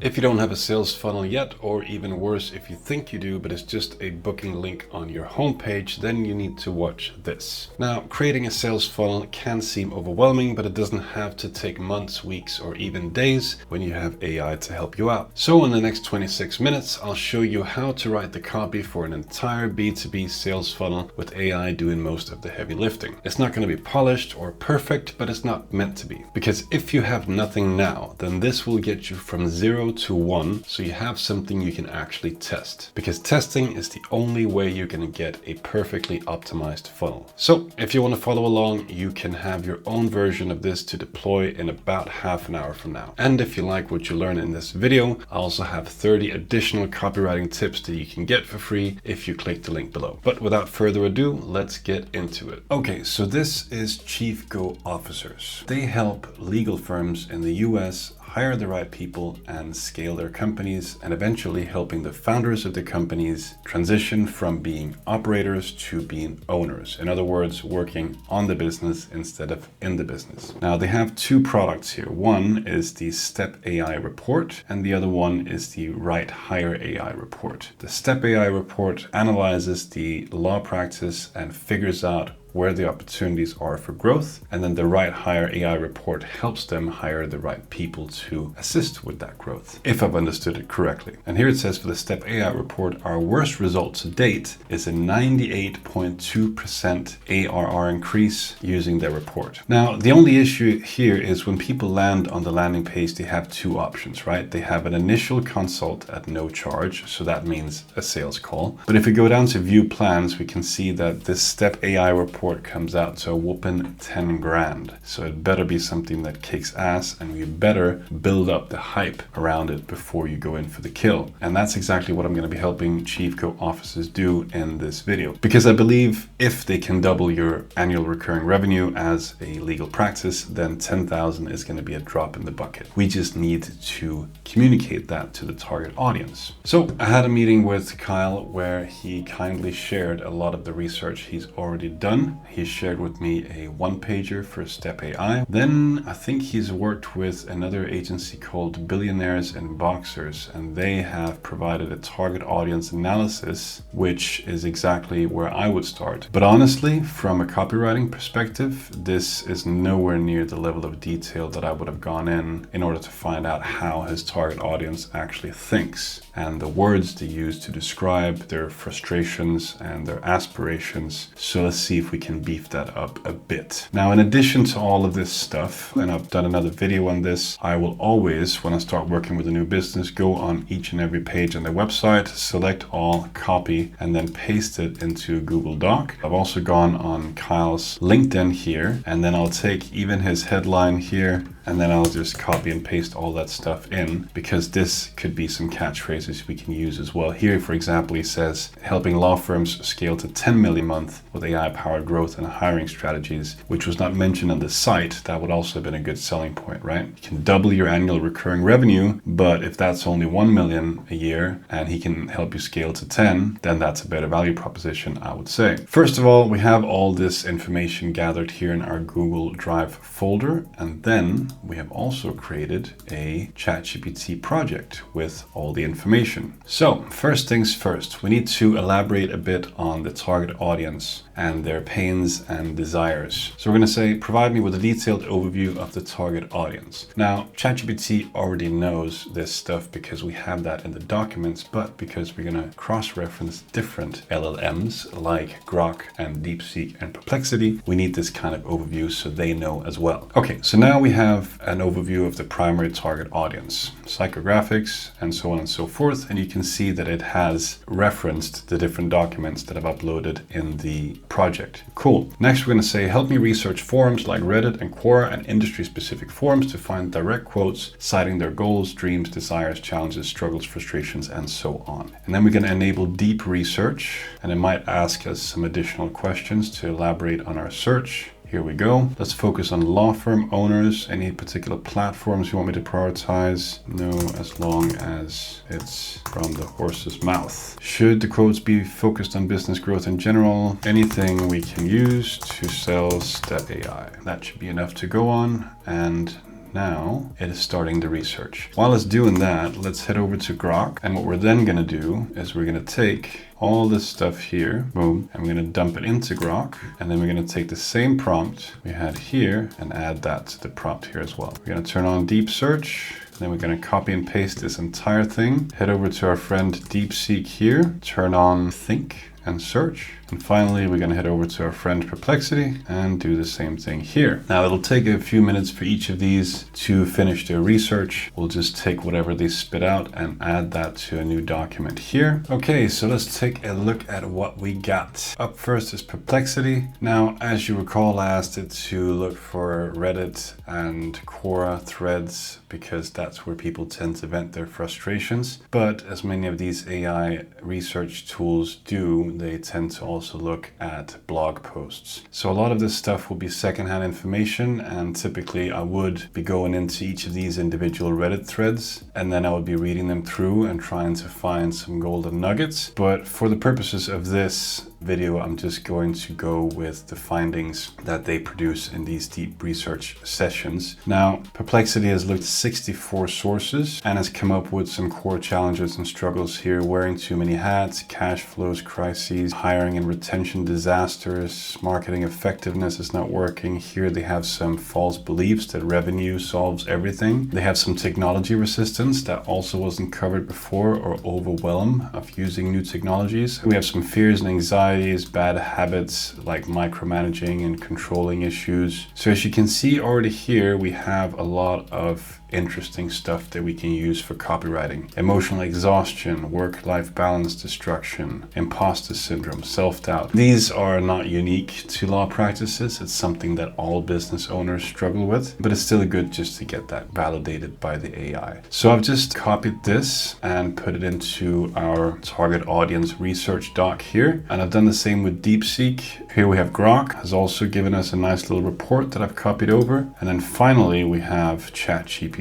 If you don't have a sales funnel yet, or even worse, if you think you do, but it's just a booking link on your homepage, then you need to watch this. Now, creating a sales funnel can seem overwhelming, but it doesn't have to take months, weeks, or even days when you have AI to help you out. So in the next 26 minutes, I'll show you how to write the copy for an entire B2B sales funnel with AI doing most of the heavy lifting. It's not going to be polished or perfect, but it's not meant to be. Because if you have nothing now, then this will get you from 0 to 1, so you have something you can actually test. Because testing is the only way you're going to get a perfectly optimized funnel. So if you want to follow along, you can have your own version of this to deploy in about half an hour from now. And if you like what you learn in this video, I also have 30 additional copywriting tips that you can get for free if you click the link below. But without further ado, let's get into it. Okay, so this is Chief Go Officers. They help legal firms in the US hire the right people and scale their companies, and eventually helping the founders of the companies transition from being operators to being owners. In other words, working on the business instead of in the business. Now, they have two products here. One is the Step AI report, and the other one is the Right Hire AI report. The Step AI report analyzes the law practice and figures out where the opportunities are for growth, and then the Right Hire AI report helps them hire the right people to assist with that growth, if I've understood it correctly. And here it says for the Step AI report, our worst result to date is a 98.2% ARR increase using their report. Now, the only issue here is when people land on the landing page, they have two options, right? They have an initial consult at no charge, so that means a sales call. But if we go down to view plans, we can see that this Step AI report comes out to a whopping 10 grand. So it better be something that kicks ass, and we better build up the hype around it before you go in for the kill. And that's exactly what I'm going to be helping Chief Go Officers do in this video. Because I believe if they can double your annual recurring revenue as a legal practice, then 10,000 is going to be a drop in the bucket. We just need to communicate that to the target audience. So I had a meeting with Kyle where he kindly shared a lot of the research he's already done. He shared with me a one-pager for Step AI. Then I think he's worked with another agency called Billionaires and Boxers, and they have provided a target audience analysis, which is exactly where I would start. But honestly, from a copywriting perspective, this is nowhere near the level of detail that I would have gone in order to find out how his target audience actually thinks and the words they use to describe their frustrations and their aspirations. So let's see if we can beef that up a bit. Now, in addition to all of this stuff, and I've done another video on this, I will always, when I start working with a new business, go on each and every page on their website, select all, copy, and then paste it into Google Doc. I've also gone on Kyle's LinkedIn here, and then I'll take even his headline here, and then I'll just copy and paste all that stuff in, because this could be some catchphrases we can use as well. Here, for example, he says, helping law firms scale to 10 million a month with AI-powered growth and hiring strategies, which was not mentioned on the site. That would also have been a good selling point, right? You can double your annual recurring revenue, but if that's only 1 million a year and he can help you scale to 10, then that's a better value proposition, I would say. First of all, we have all this information gathered here in our Google Drive folder, and then we have also created a ChatGPT project with all the information. So first things first, we need to elaborate a bit on the target audience and their pains and desires. So we're going to say, provide me with a detailed overview of the target audience. Now, ChatGPT already knows this stuff because we have that in the documents, but because we're going to cross-reference different LLMs like Grok and DeepSeek and Perplexity, we need this kind of overview so they know as well. Okay, so now we have an overview of the primary target audience, psychographics, and so on and so forth. And you can see that it has referenced the different documents that I've uploaded in the project. Cool. Next, we're going to say, help me research forums like Reddit and Quora and industry-specific forums to find direct quotes citing their goals, dreams, desires, challenges, struggles, frustrations, and so on. And then we're going to enable deep research, and it might ask us some additional questions to elaborate on our search. Here we go. Let's focus on law firm owners. Any particular platforms you want me to prioritize? No, as long as it's from the horse's mouth. Should the quotes be focused on business growth in general? Anything we can use to sell Step AI. That should be enough to go on. And now it is starting the research. While it's doing that, let's head over to Grok. And what we're then going to do is we're going to take all this stuff here, boom, and we're going to dump it into Grok. And then we're going to take the same prompt we had here and add that to the prompt here as well. We're going to turn on deep search. Then we're going to copy and paste this entire thing. Head over to our friend DeepSeek here. Turn on think and search. And finally, we're going to head over to our friend Perplexity and do the same thing here. Now, it'll take a few minutes for each of these to finish their research. We'll just take whatever they spit out and add that to a new document here. Okay, so let's take a look at what we got. Up first is Perplexity. Now, as you recall, I asked it to look for Reddit and Quora threads because that's where people tend to vent their frustrations. But as many of these AI research tools do, they tend to also look at blog posts. So a lot of this stuff will be secondhand information, and typically I would be going into each of these individual Reddit threads and then I would be reading them through and trying to find some golden nuggets. But for the purposes of this video, I'm just going to go with the findings that they produce in these deep research sessions. Now, Perplexity has looked at 64 sources and has come up with some core challenges and struggles here: wearing too many hats, cash flows crises, hiring and retention disasters, marketing effectiveness is not working. Here they have some false beliefs that revenue solves everything. They have some technology resistance that also wasn't covered before, or overwhelm of using new technologies. We have some fears and anxieties, bad habits like micromanaging and controlling issues. So as you can see already here, we have a lot of interesting stuff that we can use for copywriting. Emotional exhaustion, work-life balance destruction, imposter syndrome, self-doubt. These are not unique to law practices. It's something that all business owners struggle with, but it's still good just to get that validated by the AI. So I've just copied this and put it into our target audience research doc here. And I've done the same with DeepSeek. Here we have Grok has also given us a nice little report that I've copied over. And then finally we have ChatGPT.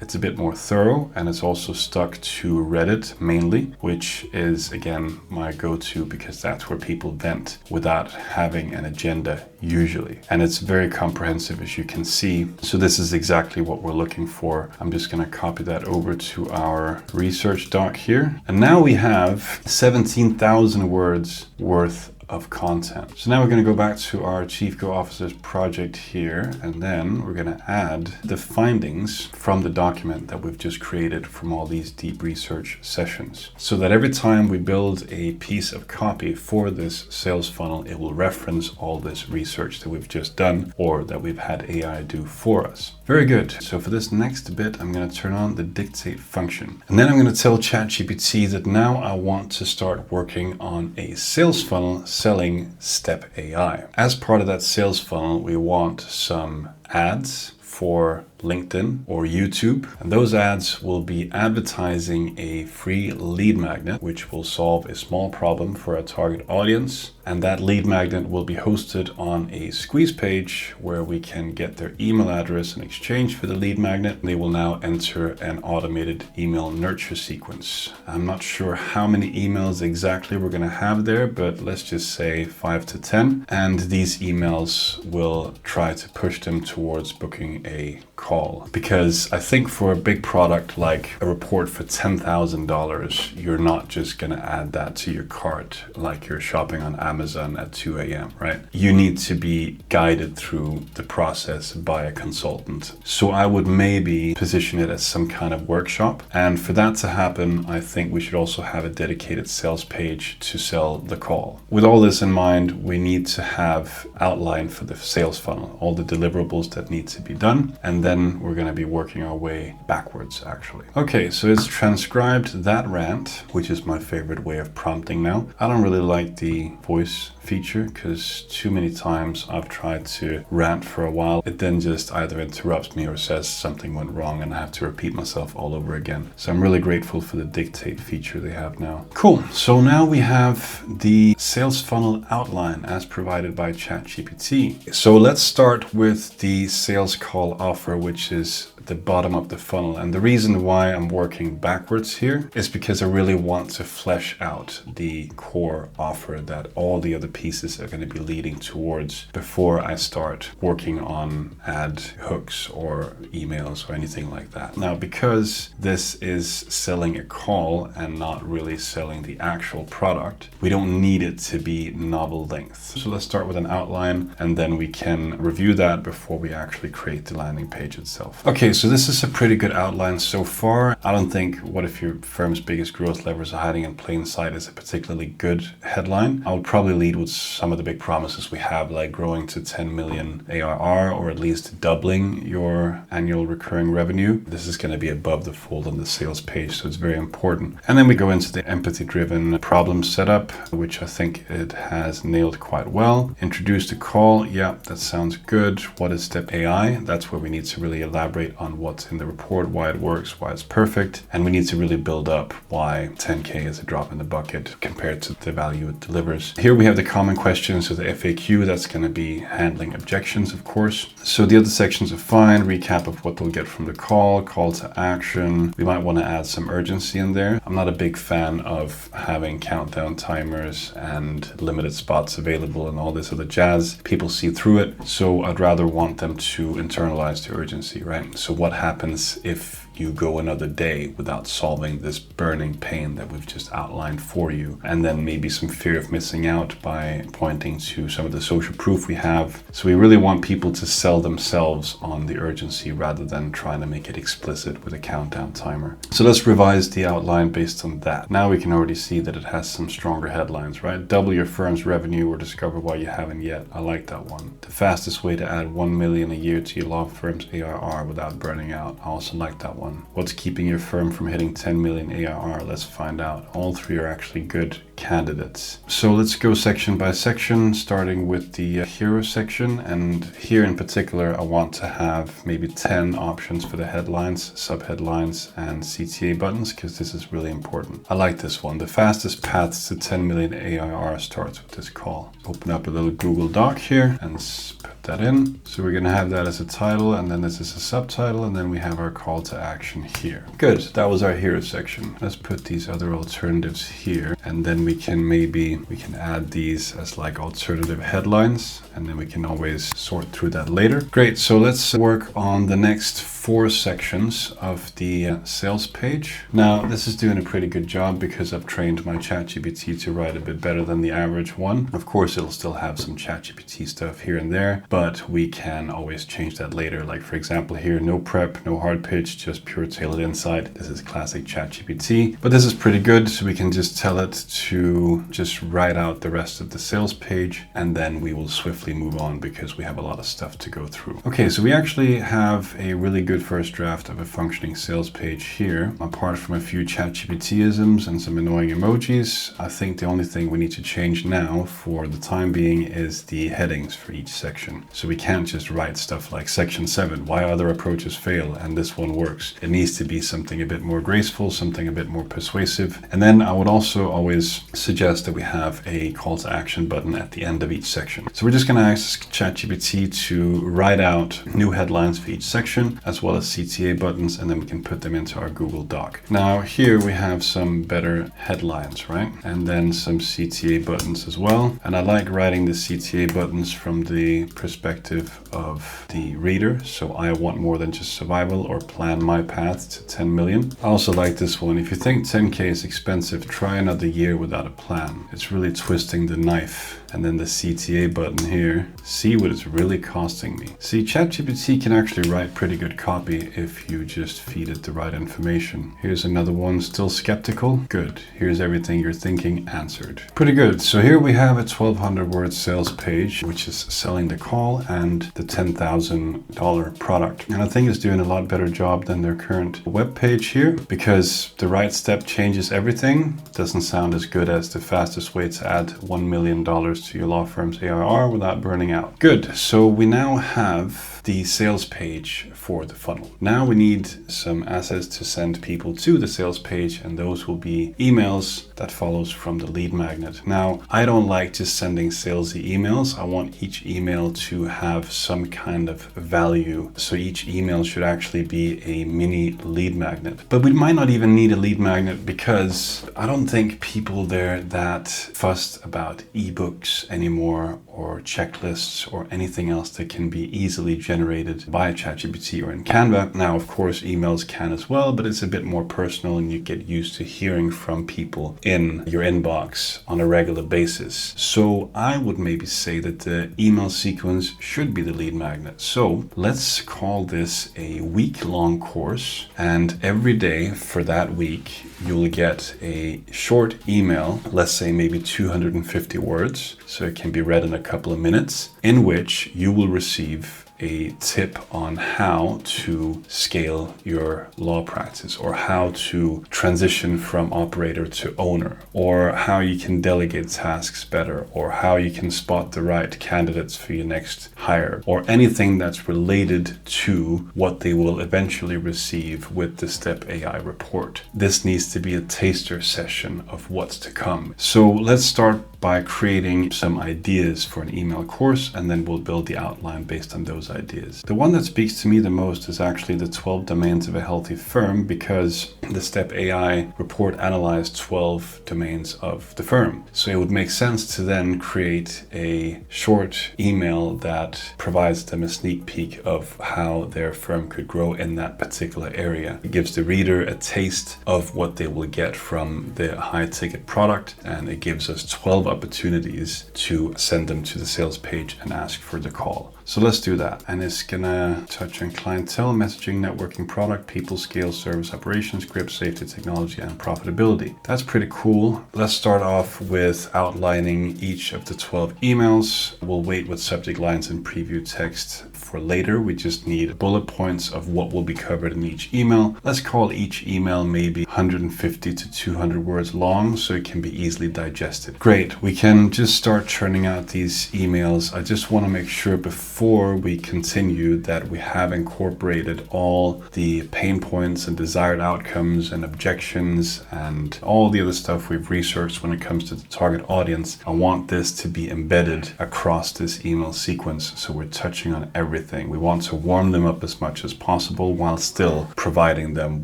It's a bit more thorough, and it's also stuck to Reddit mainly, which is again my go-to because that's where people vent without having an agenda usually. And it's very comprehensive, as you can see. So this is exactly what we're looking for. I'm just going to copy that over to our research doc here. And now we have 17,000 words worth of content. So now we're going to go back to our Chief Go Officer's project here, and then we're going to add the findings from the document that we've just created from all these deep research sessions, so that every time we build a piece of copy for this sales funnel, it will reference all this research that we've just done or that we've had AI do for us. Very good. So for this next bit, I'm going to turn on the dictate function, and then I'm going to tell ChatGPT that now I want to start working on a sales funnel selling Step AI. As part of that sales funnel, we want some ads for LinkedIn or YouTube, and those ads will be advertising a free lead magnet which will solve a small problem for our target audience, and that lead magnet will be hosted on a squeeze page where we can get their email address in exchange for the lead magnet. They will now enter an automated email nurture sequence. I'm not sure how many emails exactly we're going to have there, but let's just say 5 to 10, and these emails will try to push them towards booking a call. Because I think for a big product like a report for $10,000, you're not just going to add that to your cart like you're shopping on Amazon at 2 a.m., right? You need to be guided through the process by a consultant. So I would maybe position it as some kind of workshop. And for that to happen, I think we should also have a dedicated sales page to sell the call. With all this in mind, we need to have outline for the sales funnel, all the deliverables that need to be done. And then we're going to be working our way backwards, actually. Okay, so it's transcribed that rant, which is my favorite way of prompting now. I don't really like the voice feature because too many times I've tried to rant for a while. It then just either interrupts me or says something went wrong and I have to repeat myself all over again. So I'm really grateful for the dictate feature they have now. Cool. So now we have the sales funnel outline as provided by ChatGPT. So let's start with the sales call offer which is the bottom of the funnel. And the reason why I'm working backwards here is because I really want to flesh out the core offer that all the other pieces are going to be leading towards before I start working on ad hooks or emails or anything like that. Now, because this is selling a call and not really selling the actual product, we don't need it to be novel length. So let's start with an outline, and then we can review that before we actually create the landing page itself. Okay, so this is a pretty good outline so far. I don't think what if your firm's biggest growth levers are hiding in plain sight is a particularly good headline. I would probably lead with some of the big promises we have, like growing to 10 million ARR, or at least doubling your annual recurring revenue. This is going to be above the fold on the sales page, so it's very important. And then we go into the empathy-driven problem setup, which I think it has nailed quite well. Introduce the call. Yeah, that sounds good. What is Step AI? That's where we need to really elaborate on what's in the report, why it works, why it's perfect. And we need to really build up why 10K is a drop in the bucket compared to the value it delivers. Here we have the common questions, so the FAQ, that's going to be handling objections, of course. So the other sections are fine. Recap of what they'll get from the call to action. We might want to add some urgency in there. I'm not a big fan of having countdown timers and limited spots available and all this other jazz. People see through it. So I'd rather want them to internalize the urgency, right? So what happens if you go another day without solving this burning pain that we've just outlined for you? And then maybe some fear of missing out by pointing to some of the social proof we have. So we really want people to sell themselves on the urgency rather than trying to make it explicit with a countdown timer. So let's revise the outline based on that. Now we can already see that it has some stronger headlines, right? Double your firm's revenue or discover why you haven't yet. I like that one. The fastest way to add 1 million a year to your law firm's ARR without burning out. I also like that one. What's keeping your firm from hitting 10 million ARR? Let's find out. All three are actually good candidates. So let's go section by section, starting with the hero section. And here in particular, I want to have maybe 10 options for the headlines, subheadlines, and CTA buttons, because this is really important. I like this one. The fastest path to 10 million ARR starts with this call. Open up a little Google Doc here and put that in. So we're going to have that as a title, and then this is a subtitle, and then we have our call to action here. Good. That was our hero section. Let's put these other alternatives here, and then we can add these as like alternative headlines, and then we can always sort through that later. Great. So let's work on the next 4 sections of the sales page. Now, this is doing a pretty good job because I've trained my ChatGPT to write a bit better than the average one. Of course, it'll still have some ChatGPT stuff here and there, but we can always change that later. Like for example here, no prep, no hard pitch, just pure tailored insight. This is classic ChatGPT, but this is pretty good. So we can just tell it to just write out the rest of the sales page, and then we will swiftly move on because we have a lot of stuff to go through. Okay, so we actually have a really good first draft of a functioning sales page here. Apart from a few ChatGPT-isms and some annoying emojis, I think the only thing we need to change now for the time being is the headings for each section. So we can't just write stuff like section 7, why other approaches fail, and this one works. It needs to be something a bit more graceful, something a bit more persuasive. And then I would also always suggest that we have a call to action button at the end of each section. So we're just going to ask ChatGPT to write out new headlines for each section, as well as CTA buttons, and then we can put them into our Google Doc. Now here we have some better headlines, right? And then some CTA buttons as well. And I like writing the CTA buttons from the perspective of the reader. So I want more than just survival or plan my path to 10 million. I also like this one. If you think 10K is expensive, try another year without a plan. It's really twisting the knife. And then the CTA button here, see what it's really costing me. See, ChatGPT can actually write pretty good copy if you just feed it the right information. Here's another one, still skeptical? Good. Here's everything you're thinking answered. Pretty good. So here we have a 1,200 word sales page, which is selling the call and the $10,000 product. And I think it's doing a lot better job than their current web page here, because the right step changes everything. Doesn't sound as good as the fastest way to add $1 million to your law firm's ARR without burning out. Good. So we now have the sales page for the funnel. Now we need some assets to send people to the sales page, and those will be emails that follows from the lead magnet. Now, I don't like just sending salesy emails. I want each email to have some kind of value. So each email should actually be a mini lead magnet. But we might not even need a lead magnet because I don't think people they're that fussed about ebooks anymore, or checklists, or anything else that can be easily generated by ChatGPT or in Canva. Now, of course, emails can as well, but it's a bit more personal and you get used to hearing from people in your inbox on a regular basis. So I would maybe say that the email sequence should be the lead magnet. So let's call this a week-long course, and every day for that week, you'll get a short email, let's say maybe 250 words, so it can be read in a couple of minutes, in which you will receive a tip on how to scale your law practice, or how to transition from operator to owner, or how you can delegate tasks better, or how you can spot the right candidates for your next hire, or anything that's related to what they will eventually receive with the Step AI report. This needs to be a taster session of what's to come. So let's start by creating some ideas for an email course, and then we'll build the outline based on those ideas. The one that speaks to me the most is actually the 12 domains of a healthy firm, because the Step AI report analyzed 12 domains of the firm. So it would make sense to then create a short email that provides them a sneak peek of how their firm could grow in that particular area. It gives the reader a taste of what they will get from the high ticket product, and it gives us 12 opportunities to send them to the sales page and ask for the call. So let's do that. And it's gonna touch on clientele, messaging, networking, product, people, scale, service, operations, script, safety, technology, and profitability. That's pretty cool. Let's start off with outlining each of the 12 emails. We'll wait with subject lines and preview text for later. We just need bullet points of what will be covered in each email. Let's call each email maybe 150 to 200 words long, so it can be easily digested. Great, we can just start churning out these emails. I just want to make sure before we continue that we have incorporated all the pain points and desired outcomes and objections and all the other stuff we've researched when it comes to the target audience. I want this to be embedded across this email sequence, so we're touching on everything. We want to warm them up as much as possible while still providing them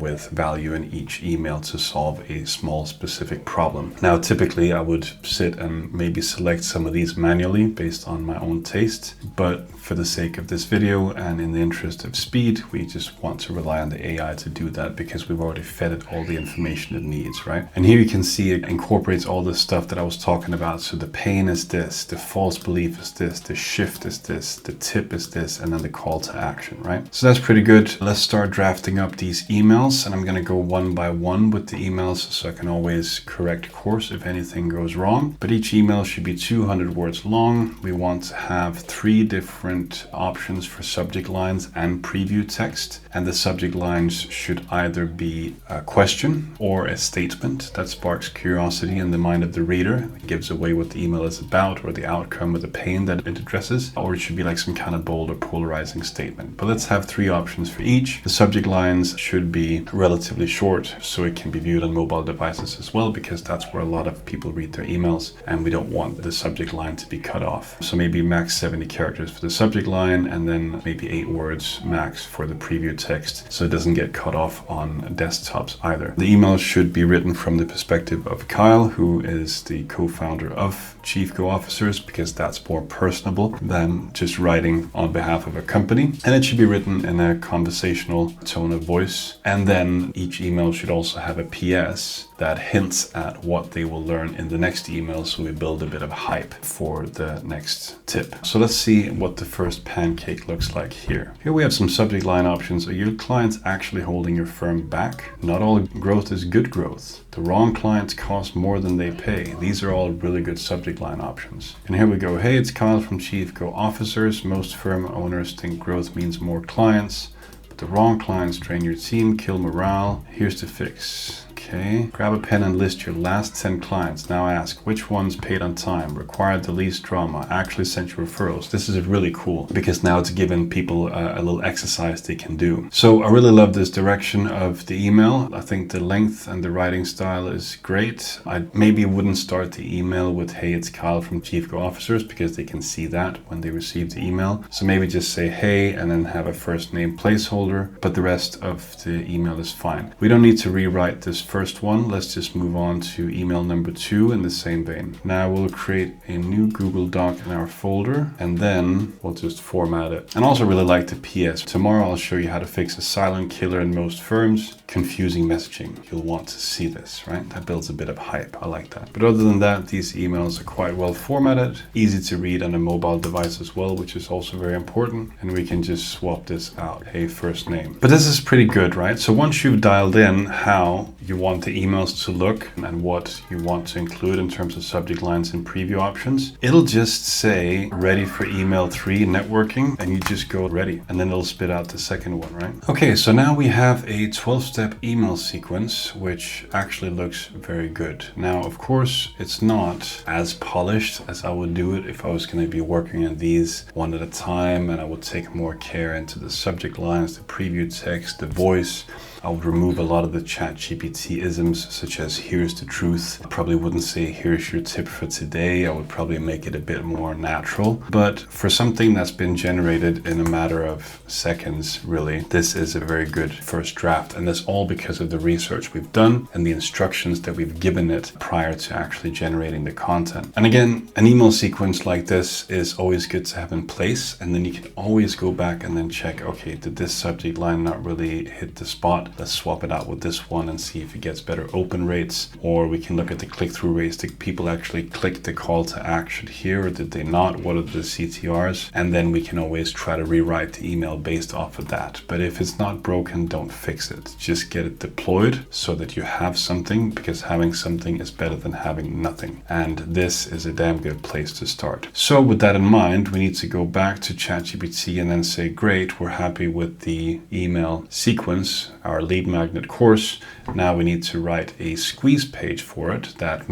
with value in each email to solve a small specific problem. Now, typically I would sit and maybe select some of these manually based on my own taste, but for the sake of this video and in the interest of speed, we just want to rely on the AI to do that because we've already fed it all the information it needs, right? And here you can see it incorporates all the stuff that I was talking about. So the pain is this, the false belief is this, the shift is this, the tip is this, and then the call to action, right? So that's pretty good. Let's start drafting up these emails, and I'm going to go one by one with the emails so I can always correct course if anything goes wrong. But each email should be 200 words long. We want to have 3 different options for subject lines and preview text, and the subject lines should either be a question or a statement that sparks curiosity in the mind of the reader, gives away what the email is about or the outcome of the pain that it addresses, or it should be like some kind of bold or polarizing statement. But let's have 3 options for each. The subject lines should be relatively short, so it can be viewed on mobile devices as well, because that's where a lot of people read their emails, and we don't want the subject line to be cut off. So maybe max 70 characters for the subject line, and then maybe 8 words max for the preview text, so it doesn't get cut off on desktops either. The email should be written from the perspective of Kyle, who is the co-founder of Chief Go Officers, because that's more personable than just writing on behalf of a company. And it should be written in a conversational tone of voice. And then each email should also have a PS that hints at what they will learn in the next email, so we build a bit of hype for the next tip. So let's see what the first pancake looks like here. Here we have some subject line options. Are your clients actually holding your firm back? Not all growth is good growth. The wrong clients cost more than they pay. These are all really good subject line options. And here we go. Hey, it's Kyle from Chief Go Officers. Most firm owners think growth means more clients, but the wrong clients drain your team, kill morale. Here's the fix. Okay, grab a pen and list your last 10 clients. Now ask which ones paid on time, required the least drama, actually sent you referrals. This is really cool because now it's given people a little exercise they can do. So I really love this direction of the email. I think the length and the writing style is great. I maybe wouldn't start the email with, hey, it's Kyle from Chief Go Officers, because they can see that when they receive the email. So maybe just say, hey, and then have a first name placeholder, but the rest of the email is fine. We don't need to rewrite this first one. Let's just move on to email number 2 in the same vein. Now we'll create a new Google Doc in our folder, and then we'll just format it. And also really like the PS. Tomorrow I'll show you how to fix a silent killer in most firms, confusing messaging. You'll want to see this, right? That builds a bit of hype. I like that. But other than that, these emails are quite well formatted, easy to read on a mobile device as well, which is also very important. And we can just swap this out. Hey, first name. But this is pretty good, right? So once you've dialed in how you want the emails to look and what you want to include in terms of subject lines and preview options, it'll just say ready for email 3 networking, and you just go ready, and then it'll spit out the second one, right? Okay, so now we have a 12-step email sequence, which actually looks very good. Now, of course, it's not as polished as I would do it if I was going to be working on these one at a time, and I would take more care into the subject lines, the preview text, the voice. I would remove a lot of the ChatGPT isms, such as here's the truth. I probably wouldn't say here's your tip for today. I would probably make it a bit more natural. But for something that's been generated in a matter of seconds, really, this is a very good first draft. And that's all because of the research we've done and the instructions that we've given it prior to actually generating the content. And again, an email sequence like this is always good to have in place. And then you can always go back and then check, okay, did this subject line not really hit the spot? Let's swap it out with this one and see if it gets better open rates. Or we can look at the click-through rates. Did people actually click the call to action here, or did they not? What are the CTRs? And then we can always try to rewrite the email based off of that. But if it's not broken, don't fix it. Just get it deployed so that you have something, because having something is better than having nothing. And this is a damn good place to start. So with that in mind, we need to go back to ChatGPT and then say, great, we're happy with the email sequence, our lead magnet course. Now we need to write a squeeze page for it that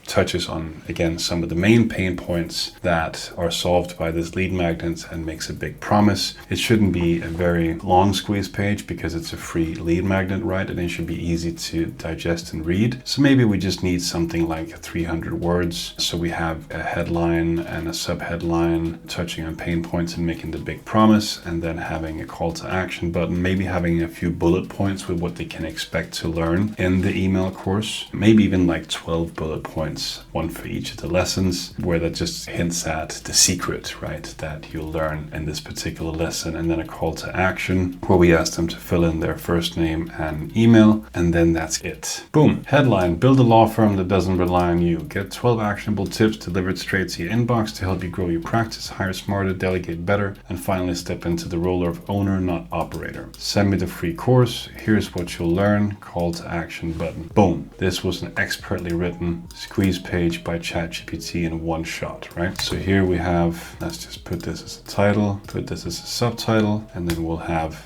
touches on, again, some of the main pain points that are solved by this lead magnet and makes a big promise. It shouldn't be a very long squeeze page because it's a free lead magnet, right? And it should be easy to digest and read. So maybe we just need something like 300 words. So we have a headline and a subheadline touching on pain points and making the big promise, and then having a call to action button, maybe having a few bullet points with what they can expect to learn in the email course, maybe even like 12 bullet points, one for each of the lessons, where that just hints at the secret, right, that you'll learn in this particular lesson, and then a call to action where we ask them to fill in their first name and email, and then that's it. Boom. Headline: build a law firm that doesn't rely on you. Get 12 actionable tips delivered straight to your inbox to help you grow your practice, hire smarter, delegate better, and finally step into the role of owner, not operator. Send me the free course. Here's what you'll learn. Call to action button. Boom. This was an expertly written squeeze page by ChatGPT in one shot, right? So here we have, let's just put this as a title, put this as a subtitle, and then we'll have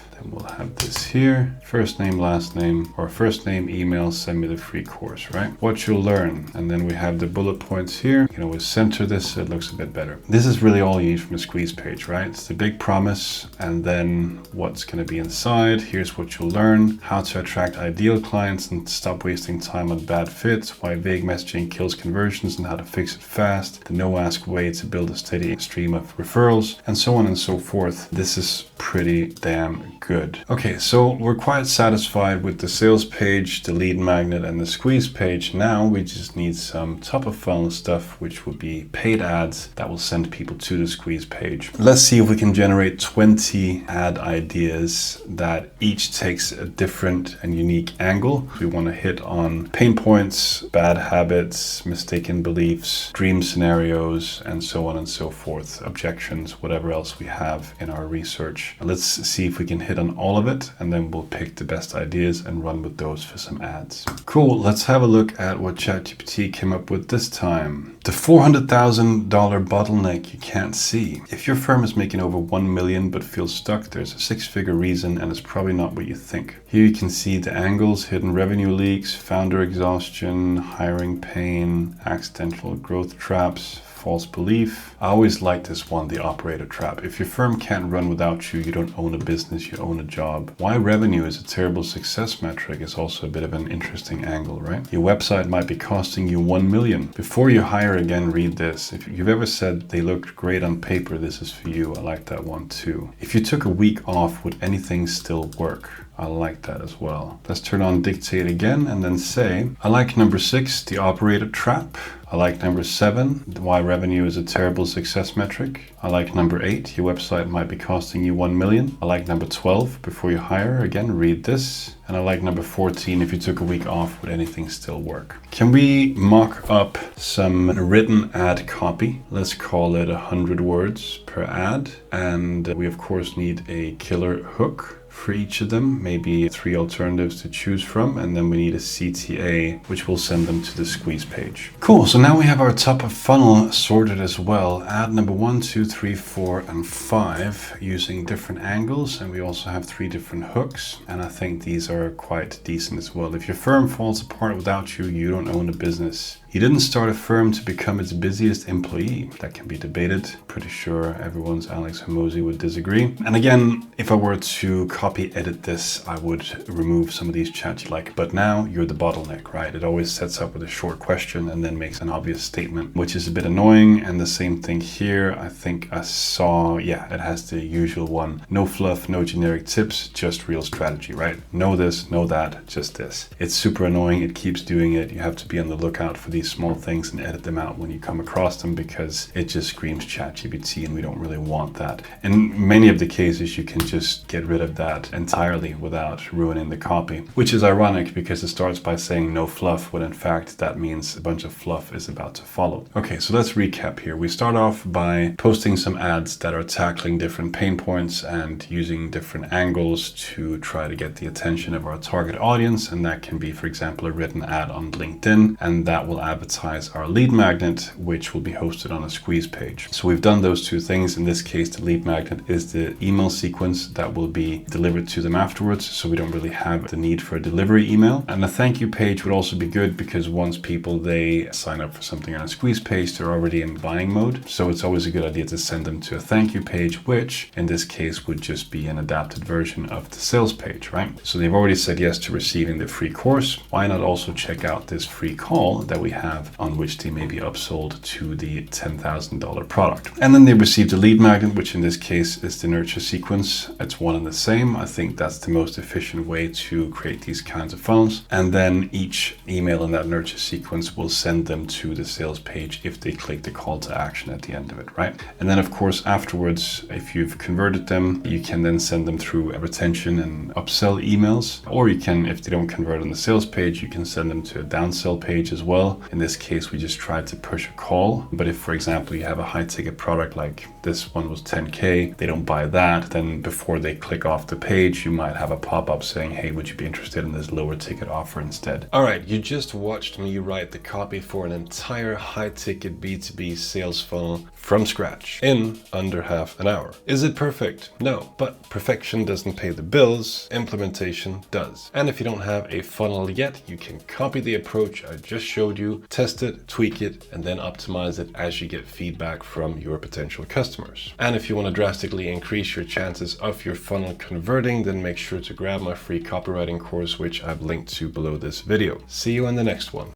this here, first name, last name, or first name, email, send me the free course, right? What you'll learn. And then we have the bullet points here. You can always center this so it looks a bit better. This is really all you need from a squeeze page, right? It's the big promise, and then what's going to be inside. Here's what you'll learn, how to attract ideal clients and stop wasting time on bad fits, why vague messaging kills conversions and how to fix it fast, the no-ask way to build a steady stream of referrals, and so on and so forth. This is pretty damn good. Okay, so we're quite satisfied with the sales page, the lead magnet, and the squeeze page. Now we just need some top of funnel stuff, which would be paid ads that will send people to the squeeze page. Let's see if we can generate 20 ad ideas that each takes a different and unique angle. We want to hit on pain points, bad habits, mistaken beliefs, dream scenarios, and so on and so forth, objections, whatever else we have in our research. Let's see if we can hit done all of it, and then we'll pick the best ideas and run with those for some ads. Cool, let's have a look at what ChatGPT came up with this time. The $400,000 bottleneck you can't see. If your firm is making over 1 million but feels stuck, there's a 6-figure reason, and it's probably not what you think. Here you can see the angles: hidden revenue leaks, founder exhaustion, hiring pain, accidental growth traps, false belief. I always like this one, the operator trap. If your firm can't run without you, you don't own a business, you own a job. Why revenue is a terrible success metric is also a bit of an interesting angle, right? Your website might be costing you 1 million. Before you hire again, read this. If you've ever said they looked great on paper, this is for you. I like that one too. If you took a week off, would anything still work? I like that as well. Let's turn on dictate again and then say, I like number 6, the operator trap. I like number 7, why revenue is a terrible success metric. I like number 8, your website might be costing you 1 million. I like number 12, before you hire, again, read this. And I like number 14, if you took a week off, would anything still work? Can we mock up some written ad copy? Let's call it 100 words per ad. And we of course need a killer hook for each of them, maybe 3 alternatives to choose from, and then we need a CTA, which will send them to the squeeze page. Cool, so now we have our top of funnel sorted as well. Ad number 1, 2, 3, 4, and 5 using different angles, and we also have 3 different hooks, and I think these are quite decent as well. If your firm falls apart without you, you don't own a business. You didn't start a firm to become its busiest employee. That can be debated. Pretty sure everyone's Alex Hormozi would disagree. And again, if I were to copy edit this, I would remove some of these chats like, but now you're the bottleneck, right? It always sets up with a short question and then makes an obvious statement, which is a bit annoying. And the same thing here. I think I saw, yeah, it has the usual one. No fluff, no generic tips, just real strategy, right? Know this, know that, just this. It's super annoying. It keeps doing it. You have to be on the lookout for these small things and edit them out when you come across them, because it just screams ChatGPT and we don't really want that. In many of the cases, you can just get rid of that entirely without ruining the copy, which is ironic because it starts by saying no fluff, when in fact that means a bunch of fluff is about to follow. Okay, so let's recap here. We start off by posting some ads that are tackling different pain points and using different angles to try to get the attention of our target audience, and that can be, for example, a written ad on LinkedIn, and that will advertise our lead magnet, which will be hosted on a squeeze page. So we've done those 2 things. In this case, the lead magnet is the email sequence that will be delivered to them afterwards, so we don't really have the need for a delivery email. And a thank you page would also be good, because once people they sign up for something on a squeeze page, they're already in buying mode. So it's always a good idea to send them to a thank you page, which in this case would just be an adapted version of the sales page, right? So they've already said yes to receiving the free course. Why not also check out this free call that we have, on which they may be upsold to the $10,000 product. And then they received a lead magnet, which in this case is the nurture sequence. It's one and the same. I think that's the most efficient way to create these kinds of funnels. And then each email in that nurture sequence will send them to the sales page if they click the call to action at the end of it, right? And then of course afterwards, if you've converted them, you can then send them through retention and upsell emails, or you can, if they don't convert on the sales page, you can send them to a downsell page as well. In this case, we just tried to push a call. But if, for example, you have a high ticket product, like this one was 10K, they don't buy that, then before they click off the page, you might have a pop-up saying, hey, would you be interested in this lower ticket offer instead? All right, you just watched me write the copy for an entire high ticket B2B sales funnel from scratch in under half an hour. Is it perfect? No, but perfection doesn't pay the bills, implementation does. And if you don't have a funnel yet, you can copy the approach I just showed you, test it, tweak it, and then optimize it as you get feedback from your potential customers. And if you want to drastically increase your chances of your funnel converting, then make sure to grab my free copywriting course, which I've linked to below this video. See you in the next one.